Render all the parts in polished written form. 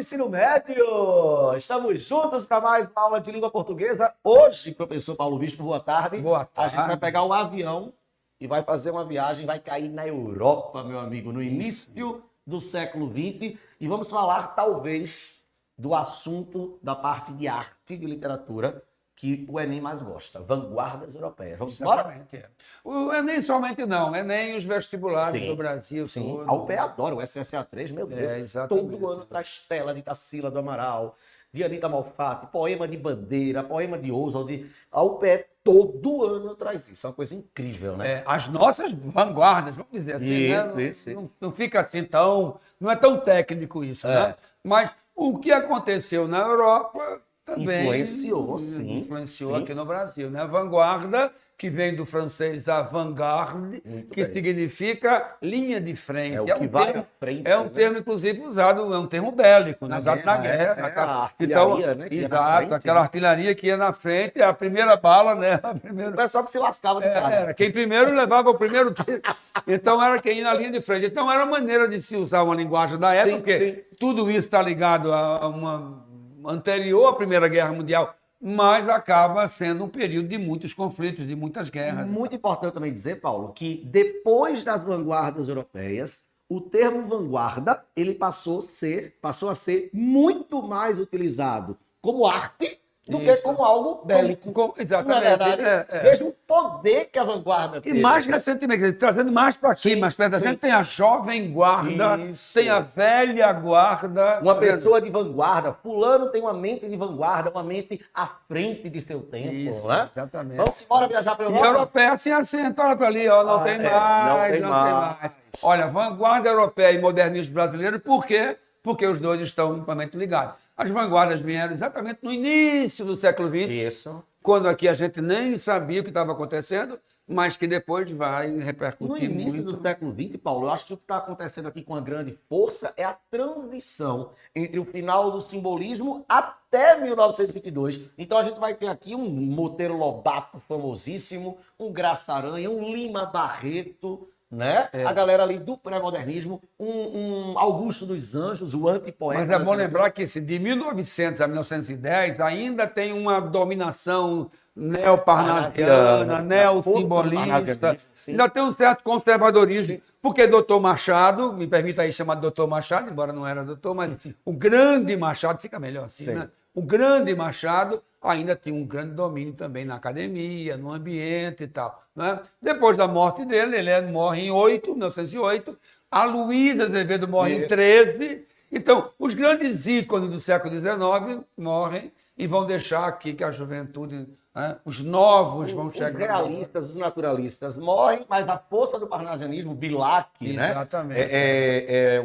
ensino médio! Estamos juntos para mais uma aula de língua portuguesa. Hoje, professor Paulo Bispo, boa tarde. Boa tarde. A gente vai pegar um avião e vai fazer uma viagem, vai cair na Europa, meu amigo, no início do século XX. E vamos falar, talvez, do assunto da parte de arte e de literatura que o Enem mais gosta, vanguardas europeias. Vamos embora? Exatamente. O Enem somente não, o Enem e os vestibulares Sim, do Brasil. sim. Todo. A UPE adora o SSA3, meu Deus. Exatamente. Todo ano traz tela de Tarsila do Amaral, de Anita Malfatti, poema de Bandeira, poema de Oswald. A UPE todo ano traz isso. É uma coisa incrível, né? As nossas vanguardas, vamos dizer assim, Isso, né? isso. Não fica assim tão... Não é tão técnico isso, né? Mas o que aconteceu na Europa também Influenciou, sim. Influenciou Sim. aqui no Brasil, né? Vanguarda, que vem do francês avant-garde, Muito que bem. significa linha de frente. É o que vai à frente, É um né? termo, inclusive, usado, é um termo bélico, né? Usado na guerra. a artilharia, né, que ia na Exato, frente, aquela né? artilharia que ia na frente, a primeira bala, né? A primeira... O pessoal que se lascava de cara. Era quem primeiro levava o primeiro tiro. Então era quem ia na linha de frente. Então era a maneira de se usar uma linguagem da época, Sim, porque tudo isso está ligado a uma anterior à Primeira Guerra Mundial, mas acaba sendo um período de muitos conflitos, de muitas guerras. Muito importante também dizer, Paulo, que depois das vanguardas europeias, o termo vanguarda ele passou a ser muito mais utilizado como arte do que Isso. como algo bélico. Exatamente. Não é verdade? Veja o poder que a vanguarda E teve. mais recentemente, trazendo mais para aqui, Sim, mais perto da sim. gente, tem a jovem guarda, Isso. tem a velha guarda. Uma pessoa de vanguarda, fulano tem uma mente de vanguarda, uma mente à frente de seu tempo. Isso, Né? exatamente. Vamos embora viajar para a E Europa? europeia assim, assenta, olha para ali, ó, não tem mais, não tem mais. Olha, vanguarda europeia e modernismo brasileiro, por quê? Porque os dois estão intimamente ligados. As vanguardas vieram exatamente no início do século XX, Isso. quando aqui a gente nem sabia o que estava acontecendo, mas que depois vai repercutir No início muito. do século XX, Paulo, eu acho que o que está acontecendo aqui com a grande força é a transição entre o final do simbolismo até 1922. Então a gente vai ter aqui um Monteiro Lobato famosíssimo, um Graça Aranha, um Lima Barreto, né? A galera ali do pré-modernismo, um Augusto dos Anjos, o antipoeta. Mas é bom lembrar que de 1900 a 1910 ainda tem uma dominação neoparnasiana, neossimbolista, ainda tem um certo conservadorismo, porque doutor Machado, me permita aí chamar de doutor Machado, embora não era doutor, mas o grande Machado, fica melhor assim, né? O grande Machado ainda tinha um grande domínio também na academia, no ambiente e tal, né? Depois da morte dele, ele morre em 1908, a Luísa Azevedo morre em 13, então os grandes ícones do século XIX morrem e vão deixar aqui que a juventude, né? Os novos vão chegar. Os realistas, os naturalistas morrem, mas a força do parnasianismo, Bilac, né? Exatamente.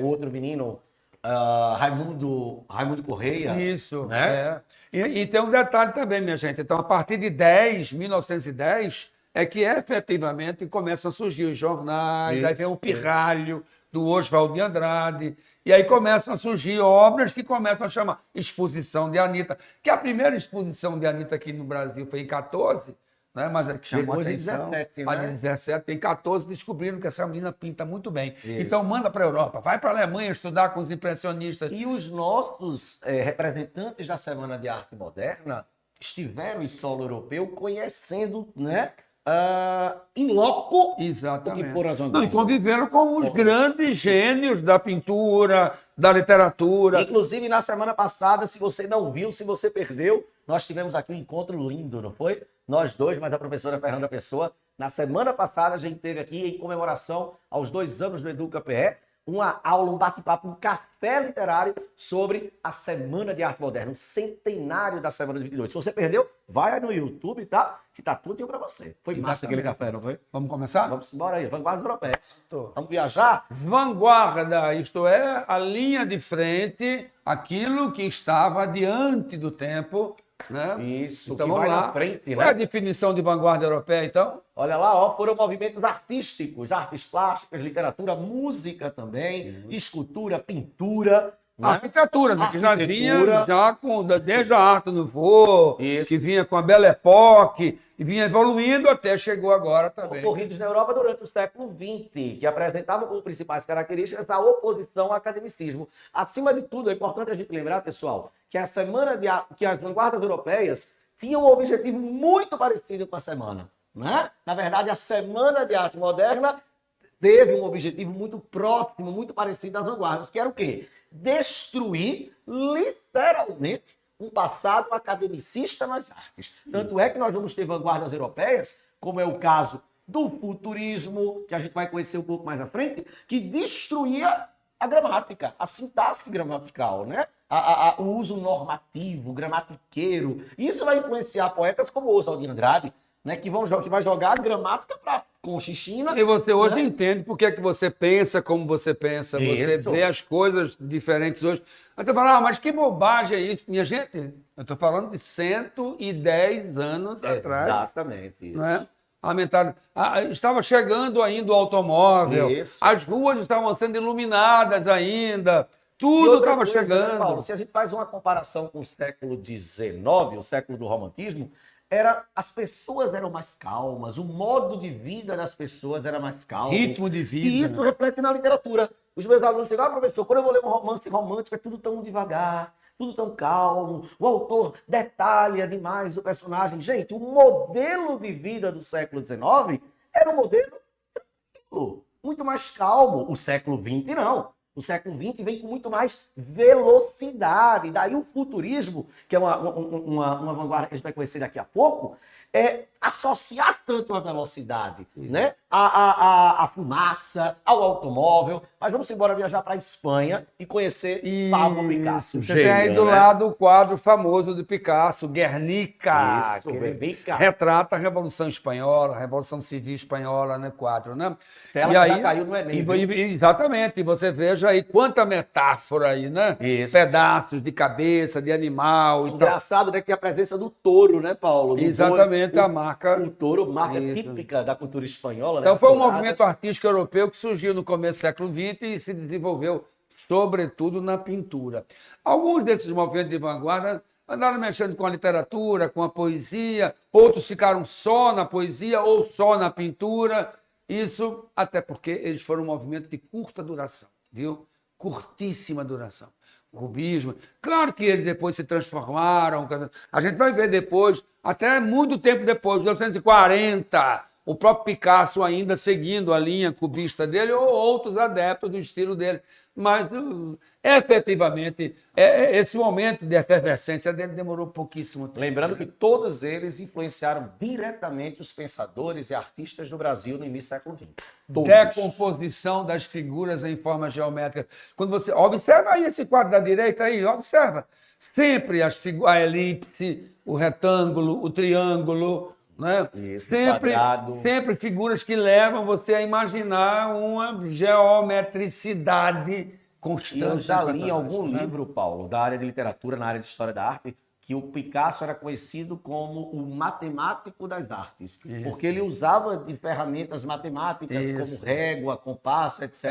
O outro menino, Raimundo Correia. Isso, né? E tem um detalhe também, minha gente. Então, a partir de 1910, é que efetivamente começam a surgir os jornais, aí vem o Pirralho, do Oswald de Andrade, e aí começam a surgir obras que começam a chamar Exposição de Anitta, que a primeira exposição de Anitta aqui no Brasil foi em 14, né? Mas é que chamou Depois a em atenção. 17, A né? de 17, em 14 descobriram que essa menina pinta muito bem. Então manda para a Europa, vai para a Alemanha estudar com os impressionistas. E os nossos representantes da Semana de Arte Moderna estiveram em solo europeu conhecendo, né, in loco, Exatamente. o que foram as Não, e vanguardas. conviveram com os grandes gênios da pintura, da literatura. Inclusive, na semana passada, se você não viu, se você perdeu, nós tivemos aqui um encontro lindo, não foi? Nós dois, mas a professora Fernanda Pessoa. Na semana passada, a gente teve aqui, em comemoração aos 2 anos do Educa PE, uma aula, um bate-papo, um café literário sobre a Semana de Arte Moderna, o centenário da Semana de 22. Se você perdeu, vai aí no YouTube, tá? Que tá tudo para você. Foi massa aquele café, não foi? Vamos começar? Vamos embora aí, vanguardas europeias. Vamos viajar? Vanguarda, isto é, a linha de frente, aquilo que estava diante do tempo, né? Isso, então que vamos vai lá. na frente, Qual é a né? definição de vanguarda europeia, então? Olha lá, ó, foram movimentos artísticos, artes plásticas, literatura, música também, escultura, pintura, A arquitetura, né? Que já vinha já desde a Arte Nouveau, que vinha com a Belle Époque, e vinha evoluindo até chegou agora também. Ocorridos na Europa durante o século XX, que apresentavam como principais características a oposição ao academicismo. Acima de tudo, é importante a gente lembrar, pessoal, que que as vanguardas europeias tinham um objetivo muito parecido com a semana. Né? Na verdade, a Semana de Arte Moderna teve um objetivo muito próximo, muito parecido às vanguardas, que era o quê? Destruir, literalmente, um passado academicista nas artes. Tanto é que nós vamos ter vanguardas europeias, como é o caso do futurismo, que a gente vai conhecer um pouco mais à frente, que destruía a gramática, a sintaxe gramatical, né? O uso normativo, gramatiqueiro. Isso vai influenciar poetas como Oswald de Andrade, né? Que vai jogar a gramática para Conchichina. E você hoje entende por que é que você pensa como você pensa, você vê as coisas diferentes hoje. Aí você fala, mas que bobagem é isso? Minha gente, eu estou falando de 110 anos atrás. Exatamente isso. Né? Estava chegando ainda o automóvel, as ruas estavam sendo iluminadas ainda, tudo estava chegando. Né, Paulo? Se a gente faz uma comparação com o século XIX, o século do romantismo, as pessoas eram mais calmas, o modo de vida das pessoas era mais calmo. Ritmo de vida. E isso reflete na literatura. Os meus alunos chegam, professor, quando eu vou ler um romance romântico, é tudo tão devagar, tudo tão calmo, o autor detalha demais o personagem. Gente, o modelo de vida do século XIX era um modelo tranquilo, muito mais calmo. O século XX não. O século XX vem com muito mais velocidade. Daí o futurismo, que é uma vanguarda que a gente vai conhecer daqui a pouco, é associar tanto a velocidade, né? A fumaça, ao automóvel. Mas vamos embora viajar para a Espanha e conhecer Pablo Picasso. Você tem aí do lado o quadro famoso de Picasso, Guernica, que retrata a Revolução Espanhola, a Revolução Civil Espanhola, né? Quadro, né? Tela e que aí, já caiu no Enem. Exatamente, e você veja aí quanta metáfora aí, né? Isso. Pedaços de cabeça, de animal. Engraçado, né? Que tem a presença do touro, né, Paulo? Exatamente, a marca. O touro, marca típica da cultura espanhola. Então né? foi um movimento artístico europeu que surgiu no começo do século XX e se desenvolveu, sobretudo, na pintura. Alguns desses movimentos de vanguarda andaram mexendo com a literatura, com a poesia, outros ficaram só na poesia ou só na pintura. Isso até porque eles foram um movimento de curta duração, viu? Curtíssima duração. O cubismo. Claro que eles depois se transformaram. A gente vai ver depois, até muito tempo depois, 1940, o próprio Picasso ainda seguindo a linha cubista dele ou outros adeptos do estilo dele. Mas, efetivamente, esse momento de efervescência dele demorou pouquíssimo tempo. Lembrando que todos eles influenciaram diretamente os pensadores e artistas do Brasil no início do século XX. Todos. Decomposição das figuras em forma geométrica. Quando você observa aí esse quadro da direita aí, observa. Sempre a elipse, o retângulo, o triângulo, né? Isso, sempre figuras que levam você a imaginar uma geometricidade constante. E eu já li em algum livro, Paulo, da área de literatura, na área de história da arte, que o Picasso era conhecido como o matemático das artes. Isso. Porque ele usava de ferramentas matemáticas como régua, compasso, etc,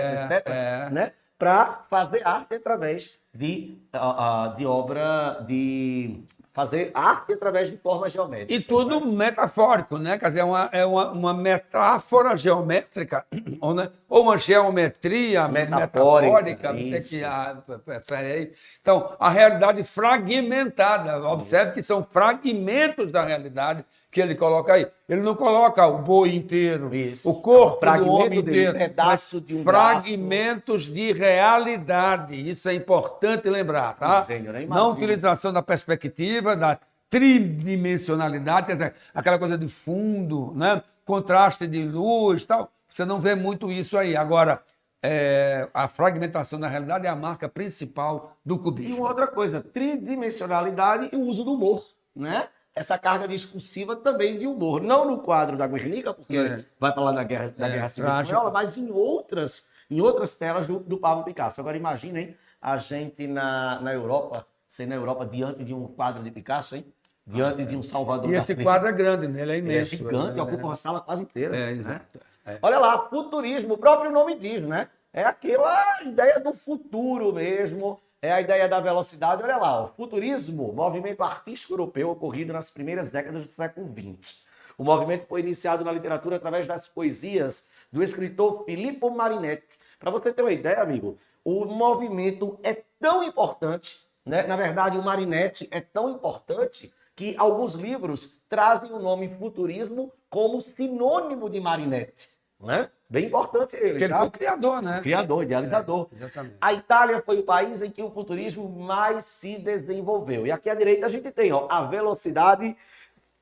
né? Para fazer arte através de fazer arte através de formas geométricas. E tudo metafórico, né? Quer dizer, é uma metáfora geométrica, ou uma geometria metafórica. Peraí. Então, a realidade fragmentada. Observe que são fragmentos da realidade que ele coloca aí. Ele não coloca o boi inteiro, o corpo do homem inteiro, pedaço de um fragmentos de realidade. Isso é importante lembrar, tá? Não utilização da perspectiva, da tridimensionalidade, aquela coisa de fundo, né? Contraste de luz, tal. Você não vê muito isso aí. Agora, a fragmentação da realidade é a marca principal do cubismo. E uma outra coisa, tridimensionalidade e o uso do humor, né? Essa carga discursiva também de humor. Não no quadro da Guernica, porque vai falar da Guerra Civil Espanhola, mas em outras telas do Pablo Picasso. Agora imaginem a gente na Europa, na Europa diante de um quadro de Picasso, hein? Diante de um Salvador. E esse quadro é grande, né? Ele é imenso. É gigante, ocupa uma sala quase inteira. Olha lá, futurismo, o próprio nome diz, né? É aquela ideia do futuro mesmo, É a ideia da velocidade. Olha lá, o futurismo, movimento artístico europeu ocorrido nas primeiras décadas do século XX. O movimento foi iniciado na literatura através das poesias do escritor Filippo Marinetti. Para você ter uma ideia, amigo, o movimento é tão importante, né? Na verdade, o Marinetti é tão importante que alguns livros trazem o nome futurismo como sinônimo de Marinetti, né? Bem importante ele, Porque ele tá? foi o criador, né? O criador, idealizador. Exatamente. A Itália foi o país em que o futurismo mais se desenvolveu. E aqui à direita a gente tem, ó, a velocidade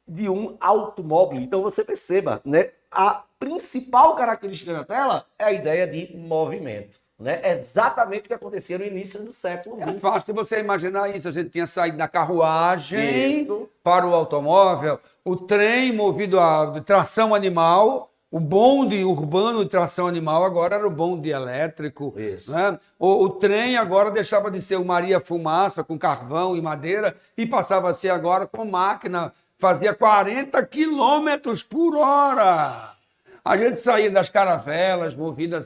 de um automóvel. Então você perceba, né? A principal característica da tela é a ideia de movimento. Né? É exatamente o que acontecia no início do século XX. É fácil você imaginar isso. A gente tinha saído da carruagem Isso. para o automóvel, o trem movido a tração animal, o bonde urbano de tração animal agora era o bonde elétrico. Isso. Né? O trem agora deixava de ser o Maria Fumaça com carvão e madeira e passava a ser agora com máquina. Fazia 40 quilômetros por hora. A gente saía das caravelas movidas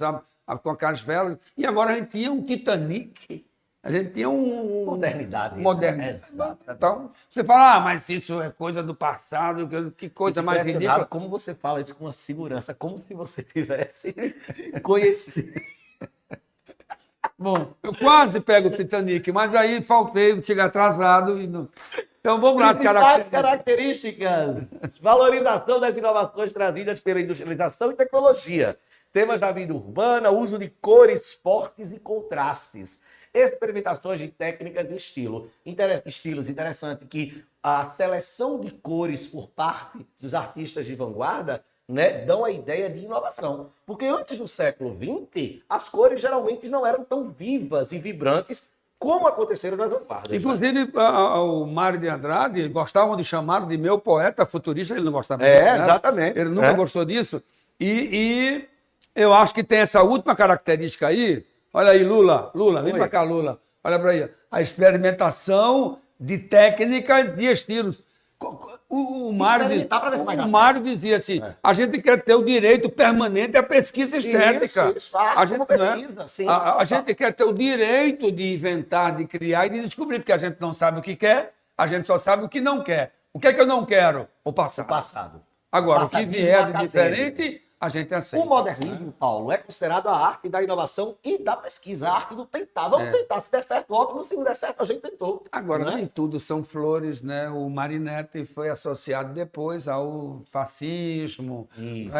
com aquelas velas e agora a gente tinha um Titanic. A gente tinha Modernidade. Modernidade. Exatamente. Então, você fala, mas isso é coisa do passado, que coisa mais ridícula. Como você fala isso com uma segurança, como se você tivesse conhecido. Bom, eu quase pego o Titanic, mas aí faltei, cheguei atrasado. E não... Então vamos lá, Principais características. Valorização das inovações trazidas pela industrialização e tecnologia. Temas da vida urbana, uso de cores fortes e contrastes. Experimentações de técnicas de estilos. Interessante que a seleção de cores por parte dos artistas de vanguarda, né, dão a ideia de inovação. Porque antes do século XX, as cores geralmente não eram tão vivas e vibrantes como aconteceram nas vanguardas. Inclusive, o Mário de Andrade gostavam de chamar de meu poeta futurista, ele não gostava disso. Né? Exatamente. Ele nunca gostou disso. E eu acho que tem essa última característica aí. Olha aí, Lula, vem para cá, Lula. Olha para aí. A experimentação de técnicas e estilos. O Mário dizia assim, a gente quer ter o direito permanente à pesquisa estética. Isso, a gente pesquisa, sim. A gente quer ter o direito de inventar, de criar e de descobrir, porque a gente não sabe o que quer, a gente só sabe o que não quer. O que é que eu não quero? O passado. Agora, o que vier de diferente, a gente aceita. O modernismo, Paulo, é considerado a arte da inovação e da pesquisa, a arte do tentar. Vamos tentar, se der certo, ótimo, se não der certo, a gente tentou. Agora, nem tudo são flores, né? O Marinetti foi associado depois ao fascismo. Isso.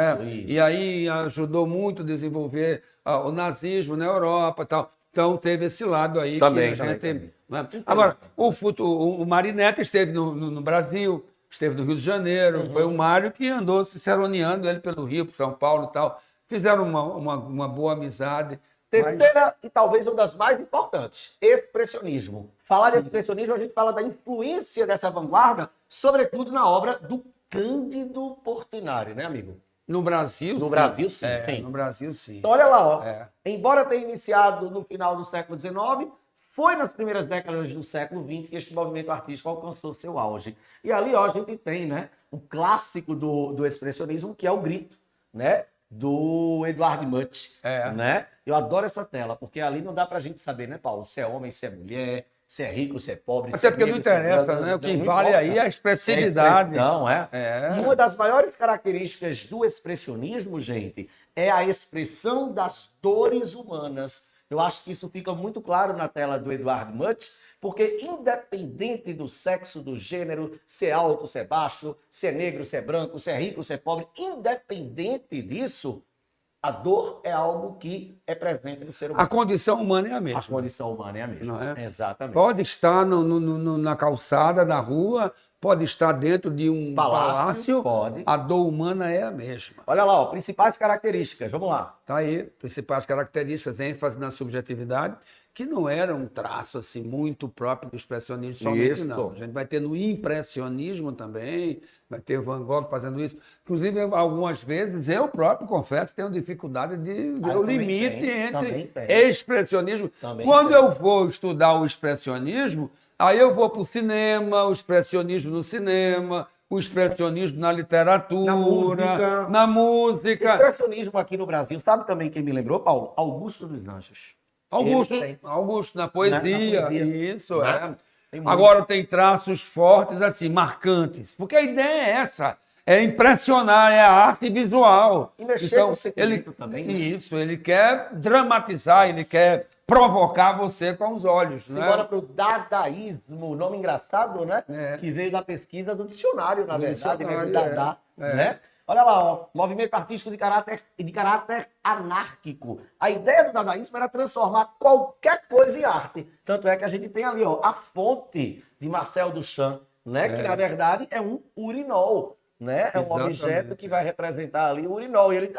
E aí ajudou muito a desenvolver o nazismo na Europa e tal. Então teve esse lado aí também, que a gente... Né? Agora, o Marinetti esteve no Brasil, esteve no Rio de Janeiro, foi o Mário que andou se seroneando ele pelo Rio, por São Paulo e tal. Fizeram uma boa amizade. Terceira e talvez uma das mais importantes, expressionismo. Falar de expressionismo, a gente fala da influência dessa vanguarda, sobretudo na obra do Cândido Portinari, né, amigo? No Brasil? No Brasil, sim. No Brasil, sim. Então, olha lá, ó. Embora tenha iniciado no final do século XIX, foi nas primeiras décadas do século XX que este movimento artístico alcançou seu auge. E ali, ó, a gente tem, né, o clássico do expressionismo, que é o Grito, né, do Edvard Munch, né? Eu adoro essa tela, porque ali não dá pra gente saber, né, Paulo, se é homem, se é mulher, se é rico, se é pobre, até porque não interessa, né? O que vale aí é a expressividade. E uma das maiores características do expressionismo, gente, é a expressão das dores humanas. Eu acho que isso fica muito claro na tela do Edvard Munch, porque independente do sexo, do gênero, se é alto, se é baixo, se é negro, se é branco, se é rico, se é pobre, independente disso, a dor é algo que é presente no ser humano. A condição humana é a mesma. A condição humana é a mesma, não é? Exatamente. Pode estar na calçada, na rua, pode estar dentro de um palácio, pode. A dor humana é a mesma. Olha lá, ó, principais características, vamos lá. Tá aí, principais características, ênfase na subjetividade, que não era um traço assim muito próprio do expressionismo somente, não. A gente vai ter no impressionismo também, vai ter Van Gogh fazendo isso. Inclusive, algumas vezes, eu próprio, confesso, tenho dificuldade de ver o limite entre expressionismo. Quando eu vou estudar o expressionismo, aí eu vou para o cinema, o expressionismo no cinema, o expressionismo na literatura, na música. O expressionismo aqui no Brasil, sabe também quem me lembrou, Paulo? Augusto dos Anjos. Augusto na poesia, Na poesia. isso, Né? Tem muito. Agora tem traços fortes, assim, marcantes, porque a ideia é essa, é impressionar, é a arte visual. E mexer com o sentimento também, né? Isso, ele quer dramatizar, ele quer provocar você com os olhos, né? Agora para o dadaísmo, nome engraçado, né? É. Que veio da pesquisa do dicionário, na Do verdade, né? Do dicionário, Dadá, é. né? Olha lá, ó, movimento artístico de caráter anárquico. A ideia do dadaísmo era transformar qualquer coisa em arte. Tanto é que a gente tem ali, ó, a fonte de Marcel Duchamp, né? Que na verdade é um urinol, né? É um Exatamente. objeto que vai representar ali o urinol. E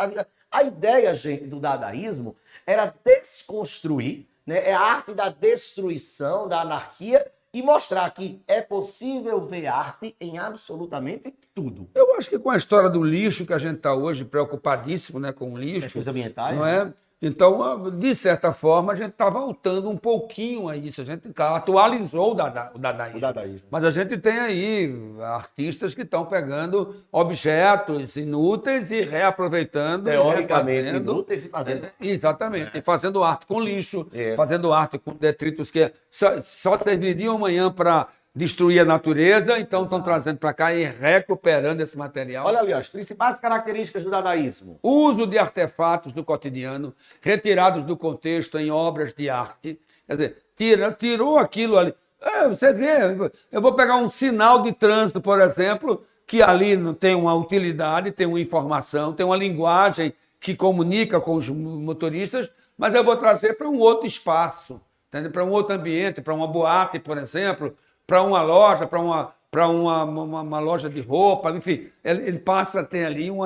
a ideia, gente, do dadaísmo era desconstruir, né? É a arte da destruição, da anarquia, e mostrar que é possível ver arte em absolutamente tudo. Eu acho que com a história do lixo, que a gente está hoje preocupadíssimo, né, com o lixo, Questões ambientais, não é? Então, de certa forma, a gente está voltando um pouquinho a isso. A gente atualizou o dadaísmo. O dadaísmo. Mas a gente tem aí artistas que estão pegando objetos inúteis e reaproveitando. Teoricamente refazendo. inúteis e fazendo. Exatamente. E fazendo arte com lixo, É. fazendo arte com detritos que só serviriam amanhã para destruir a natureza, então estão trazendo para cá e recuperando esse material. Olha ali, ó, as principais características do dadaísmo. Uso de artefatos do cotidiano, retirados do contexto em obras de arte. Quer dizer, tirou aquilo ali. Você vê, eu vou pegar um sinal de trânsito, por exemplo, que ali não tem uma utilidade, tem uma informação, tem uma linguagem que comunica com os motoristas, mas eu vou trazer para um outro espaço, para um outro ambiente, para uma boate, por exemplo, para uma loja, para uma loja de roupa, enfim, ele passa a ter ali um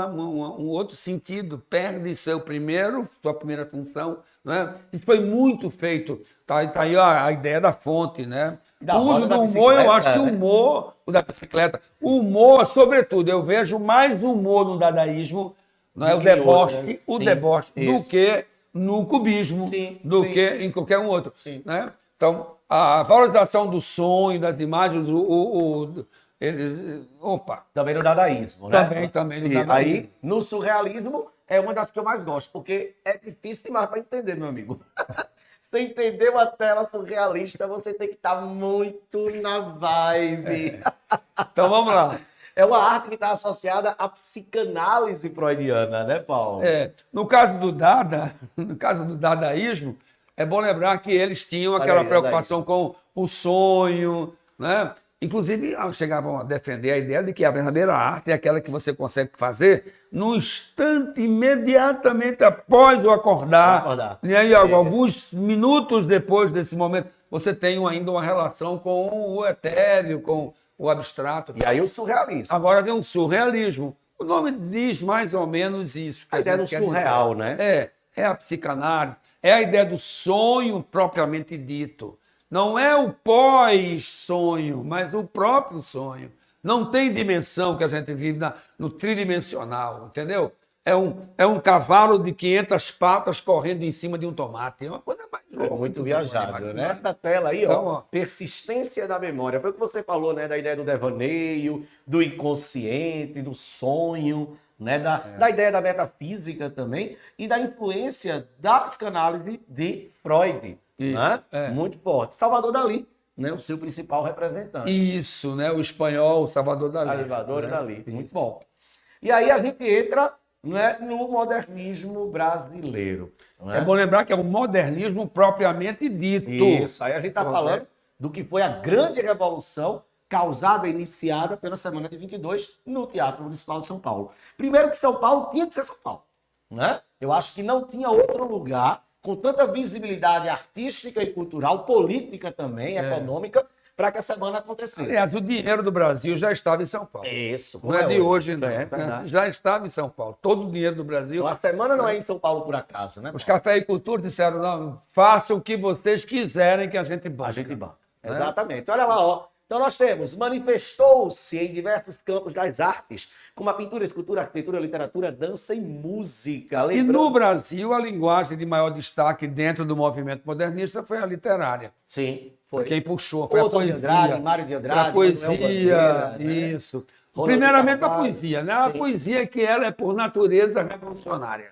outro sentido, perde sua primeira função, né? Isso foi muito feito, tá aí a ideia da fonte, né? Da O uso roda da do humor, eu acho que o bicicleta, né? humor, o da bicicleta, o humor, sobretudo, eu vejo mais humor no dadaísmo, não é, Do o que em deboche, outras. o Sim, deboche, do isso. que no cubismo, Sim, do sim. que em qualquer um outro, Sim. né? Então, a valorização do sonho, das imagens, opa, Também no dadaísmo, né? Também no E dadaísmo. aí, no surrealismo, é uma das que eu mais gosto, porque é difícil demais para entender, meu amigo. Você entender uma tela surrealista, você tem que estar muito na vibe. Então vamos lá. É uma arte que está associada à psicanálise freudiana, né, Paulo? No caso do dadaísmo, é bom lembrar que eles tinham Olha aquela aí, preocupação com o sonho, né? Inclusive, chegavam a defender a ideia de que a verdadeira arte é aquela que você consegue fazer no instante, imediatamente após o acordar. E aí, alguns minutos depois desse momento, você tem ainda uma relação com o etéreo, com o abstrato. E aí o surrealismo. Agora vem o surrealismo. O nome diz mais ou menos isso. A ideia do surreal, né? É a psicanálise, é a ideia do sonho propriamente dito. Não é o pós-sonho, mas o próprio sonho. Não tem dimensão que a gente vive no tridimensional, entendeu? É um cavalo de 500 patas correndo em cima de um tomate. É uma coisa mais louca. Muito viajado, né? Essa tela aí, Então, ó, persistência da memória. Foi o que você falou, né? Da ideia do devaneio, do inconsciente, do sonho, né? Da ideia da metafísica também e da influência da psicanálise de Freud. Isso, Né? Muito forte. Salvador Dalí, né? O seu principal representante. Isso, né? O espanhol, Salvador Dalí. Salvador Dalí. Muito bom. E aí a gente entra, né, no modernismo brasileiro. Né? É bom lembrar que é o modernismo propriamente dito. Isso. Aí a gente está falando do que foi a grande revolução causada, iniciada pela Semana de 22 no Teatro Municipal de São Paulo. Primeiro que São Paulo tinha que ser São Paulo. Né? Eu acho que não tinha outro lugar com tanta visibilidade artística e cultural, política também, econômica, para que a semana acontecesse. Aliás, o dinheiro do Brasil já estava em São Paulo. Isso. Não é de hoje, não. É verdade. Já estava em São Paulo. Todo o dinheiro do Brasil. Então, a semana não é em São Paulo por acaso, né? Os Café e Cultura disseram, não, façam o que vocês quiserem que a gente banca. A gente banca. Exatamente. Olha lá, ó. Então nós temos, manifestou-se em diversos campos das artes, como a pintura, escultura, arquitetura, literatura, dança e música. E no Brasil, a linguagem de maior destaque dentro do movimento modernista foi a literária. Sim, Foi quem puxou, foi a Oswald de poesia. Andrade, Mário de Andrade, a poesia, Manuel Bandeira, né? isso. Ronald Primeiramente a Carvalho. poesia, né? A Sim. poesia que ela é por natureza revolucionária.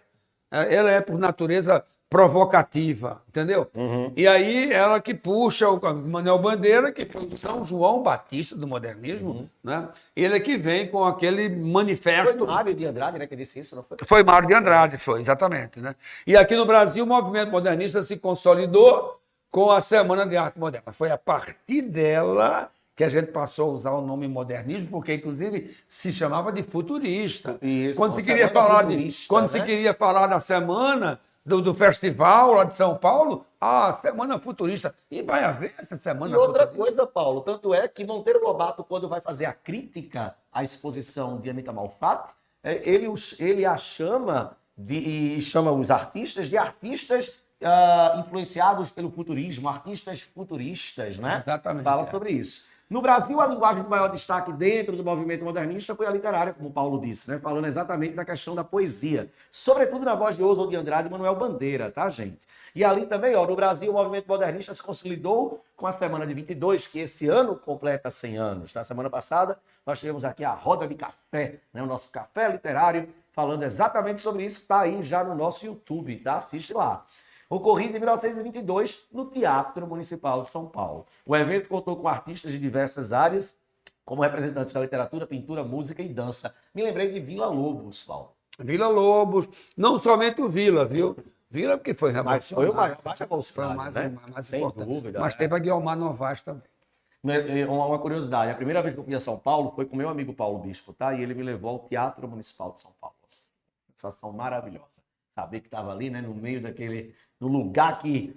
Ela é por natureza provocativa, entendeu? E aí ela que puxa o Manuel Bandeira, que foi o São João Batista do modernismo, né? Ele é que vem com aquele manifesto. Foi Mário de Andrade, né, que disse isso, não foi? Foi Mário de Andrade, foi, exatamente. Né? E aqui no Brasil o movimento modernista se consolidou com a Semana de Arte Moderna. Foi a partir dela que a gente passou a usar o nome modernismo, porque inclusive se chamava de futurista. Isso, quando se queria falar se queria falar da semana do festival lá de São Paulo, a Semana Futurista. E vai haver essa Semana E outra Futurista. coisa, Paulo, tanto é que Monteiro Lobato, quando vai fazer a crítica à exposição de Anita Malfatti, ele a chama e chama os artistas de artistas influenciados pelo futurismo, artistas futuristas, né? Exatamente. Fala sobre isso. No Brasil, a linguagem de maior destaque dentro do movimento modernista foi a literária, como o Paulo disse, né? Falando exatamente da questão da poesia. Sobretudo na voz de Oswald de Andrade e Manuel Bandeira, tá, gente? E ali também, ó, no Brasil, o movimento modernista se consolidou com a Semana de 22, que esse ano completa 100 anos. Na semana passada, nós tivemos aqui a Roda de Café, né? O nosso café literário, falando exatamente sobre isso. Tá aí já no nosso YouTube, tá? Assiste lá. Ocorrido em 1922 no Teatro Municipal de São Paulo. O evento contou com artistas de diversas áreas, como representantes da literatura, pintura, música e dança. Me lembrei de Vila Lobos, Paulo. Vila Lobos, não somente o Vila, viu? Vila porque foi Mas foi o maior, foi o mais Sem importante. dúvida. Mas teve a Guiomar Novaes também. Uma curiosidade, a primeira vez que eu fui a São Paulo foi com meu amigo Paulo Bispo, tá? E ele me levou ao Teatro Municipal de São Paulo. Sensação maravilhosa. Saber que estava ali, né, no meio no lugar que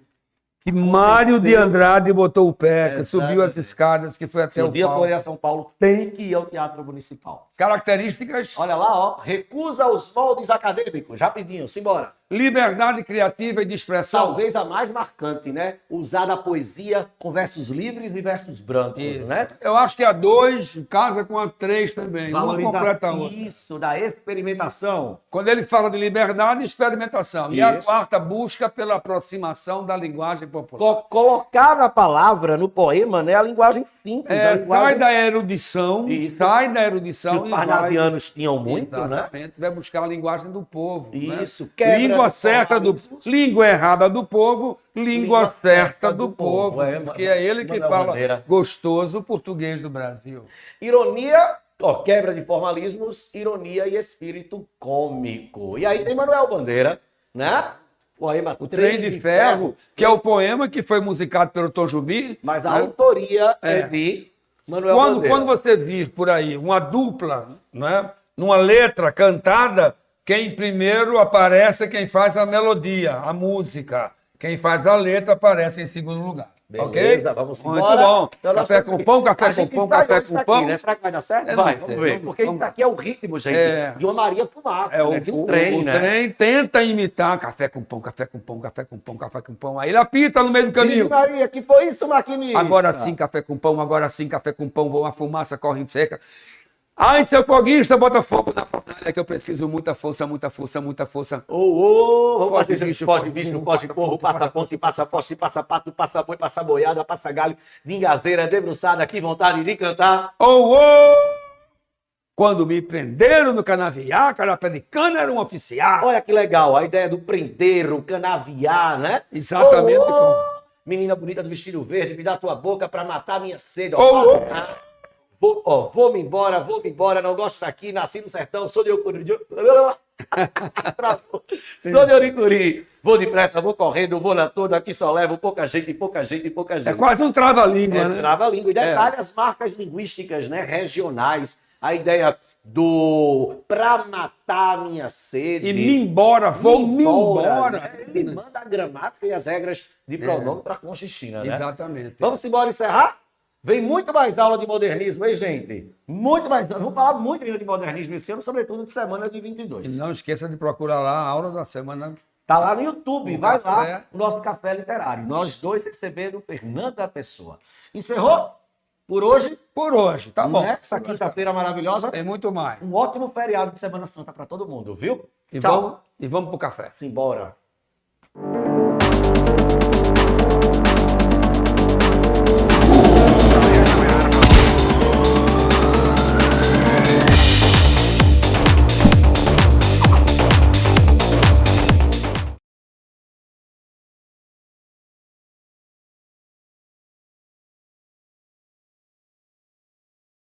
Mário de Andrade botou o pé, que subiu as escadas, que foi até se o um dia palco. for a São Paulo, tem que ir ao Teatro Municipal. Características: Olha lá, ó, recusa os moldes acadêmicos. Rapidinho, simbora. liberdade criativa e de expressão. Talvez a mais marcante, né? Usar a poesia com versos livres e versos brancos, né? Eu acho que a 2 casa com a 3 também. Uma completa a outra. Isso, da experimentação. Quando ele fala de liberdade e experimentação. E a Isso. 4 busca pela aproximação da linguagem popular. Colocar a palavra no poema, né? A linguagem simples. a linguagem... Sai da erudição, Isso. sai da erudição que os parnasianos tinham muito, né? exatamente, vai buscar a linguagem do povo. Isso, né? quebra Língua certa do língua errada do povo, língua certa do povo. Porque é ele que fala gostoso português do Brasil. Ironia, ó, quebra de formalismos, ironia e espírito cômico. E aí tem Manuel Bandeira, né? Poema O Trem de Ferro, que é o poema que foi musicado pelo Tom Jobim. Mas a autoria é de Manuel Bandeira. Quando você vir por aí uma dupla, né, numa letra cantada, quem primeiro aparece é quem faz a melodia, a música. Quem faz a letra aparece em segundo lugar. Beleza, ok? vamos Muito embora. bom. Então, café com pão, café com pão, café com pão. Né? Será que vai dar certo? Vai, Vamos ver. Porque isso daqui é o ritmo, gente, de uma Maria Fumaça, É de um trem, o né? trem tenta imitar café com pão, café com pão, café com pão, café com pão. Aí ele apita no meio do caminho. Vixe Maria, que foi isso, maquinista? Agora sim, café com pão, agora sim, café com pão, uma fumaça corre em seca. Ai, seu foguista, bota fogo na fornalha que eu preciso muita força, muita força, muita força. Vamos Foge, fazer bicho, foge foge, bicho, foge porro, passa ponte, passa poste, passa pato, passa boi, passa boiada, passa galho, de engazeira, debruçada, que vontade de cantar. Quando me prenderam no canavial, carapé de cana era um oficial. Olha que legal, a ideia do prender, o canaviar, né? Exatamente. Menina bonita do vestido verde, me dá tua boca pra matar minha sede. Vou-me embora, não gosto daqui, nasci no sertão, sou de Ucuri. Sou de Oricuri. Vou depressa, vou correndo, vou na toda, aqui só levo pouca gente, pouca gente, pouca gente. É quase um trava-língua, né? Trava-língua. E detalhe, as marcas linguísticas, né, regionais. A ideia do pra matar minha sede. E me embora, vou me embora. Né? Ele manda a gramática e as regras de pronome para Conchichina, né? Exatamente. Vamos embora encerrar? Vem muito mais aula de modernismo, hein, gente? Muito mais. Vamos falar muito de modernismo esse ano, sobretudo de semana de 22. E não esqueça de procurar lá a aula da semana. Tá lá no YouTube, vai café. lá, o nosso café literário. Nós dois recebendo Fernanda Pessoa. Encerrou? Por hoje? Por hoje, tá bom. Né? Essa quinta-feira maravilhosa. Tem muito mais. Um ótimo feriado de Semana Santa para todo mundo, viu? E Tchau. vamos pro café. Simbora.